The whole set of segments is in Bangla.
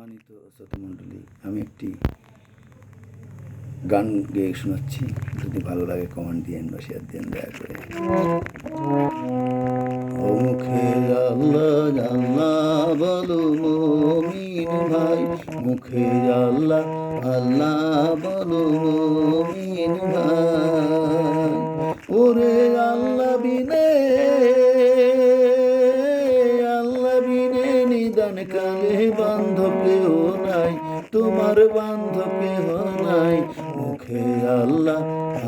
সম্মানিত শ্রোতামণ্ডলী, আমি একটি গান গেয়ে শোনাচ্ছি। যদি ভালো লাগে কমেন্ট দিয়েন বা শেয়ার দিয়েন দয়া করে। ও মুখে আল্লাহ আল্লাহ বলো মুমিন ভাই, মুখে আল্লাহ আল্লাহ বলো মুমিন ভাই। ওরে আল্লাহ বিনে নিদান কালে বান্ধব কেহ নাই, তোমার বান্ধব কেহ নাই। মুখে আল্লাহ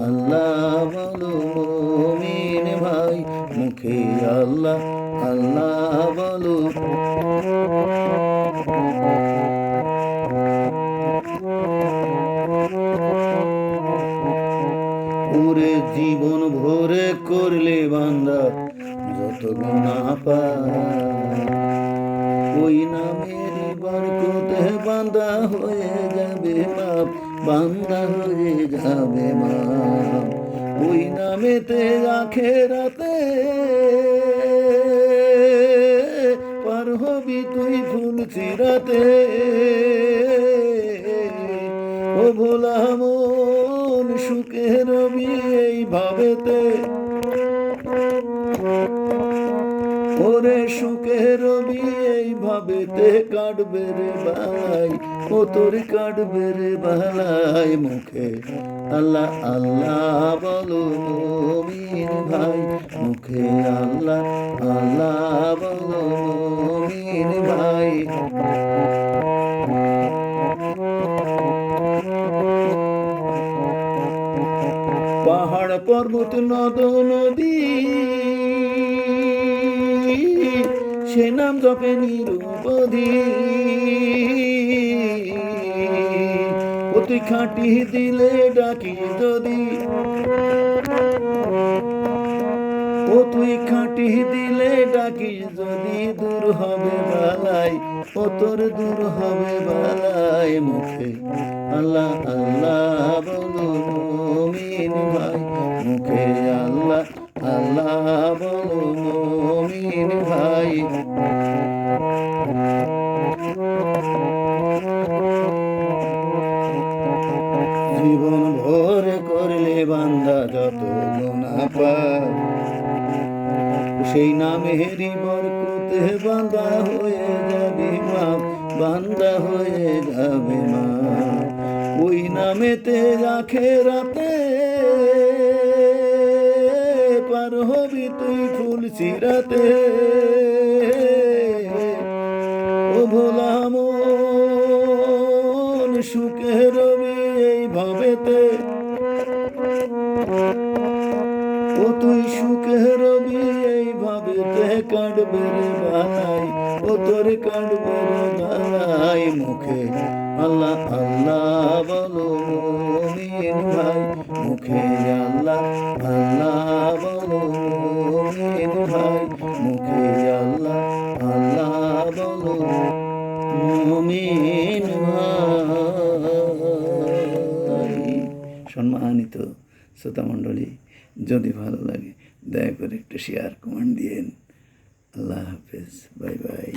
আল্লাহ বলো মুমিন ভাই, মুখে আল্লাহ আল্লাহ বলো। ওরে জীবন ভরে করলে বান্দা যত গুনাহ পায়, ওই নামের বরকতে বান্দা হয়ে যাবে মাপ, বান্দা হয়ে যাবে মাপ। ওই নামেতে আখেরাতে পার হবি তুই ফুল চিরাতে। ও ভোলা মন সুখে রবি এই ভাবেতে, ওরে সুখে রবি এই ভাবেতে কাটবে রে ভাই, ও তোর কাটবে রে ভাই। মুখে আল্লাহ আল্লাহ বলো মুমিন ভাই, মুখে আল্লাহ আল্লাহ বলো মুমিন ভাই। পাহাড় পর্বত নদ নদী সে নাম জপে নিরুপধি, ও তুই খাটি দিলে ডাকি যদি, ও তুই খাটি দিলে ডাকি যদি দূর হবে বালাই, ও তোর দূর হবে বালাই। মুখে আল্লাহ আল্লাহ বলো মুমিন ভাই, মুখে আল্লাহ আল্লাহ বলো মুমিন ভাই। জীবন ভরে করলে বান্দা যত গুনাহ পায়, সেই নামেরই বরকতে বান্দা হয়ে যাবে মাপ, বান্দা হয়ে যাবে মাপ। ওই নামেতে আখেরাতে পার হবি তুই ফুল চিরাতে। ও ভোলা মন সুখে রবি এই ভাবেতে, ও তুই সুখে রবি এই ভাবেতে কাটবে রে ভাই, ও তোর কাটবে রে ভাই। মুখে আল্লাহ আল্লাহ বলো মুমিন ভাই, মুখে আল্লাহ আল্লাহ বলো মুমিন ভাই, মুখে আল্লাহ আল্লাহ বলো মুমিন ভাই। সম্মানিত শ্রোতামণ্ডলী, যদি ভালো লাগে দয়া করে একটু শেয়ার কমেন্ট দিয়েন। আল্লাহ হাফেজ, বাই বাই।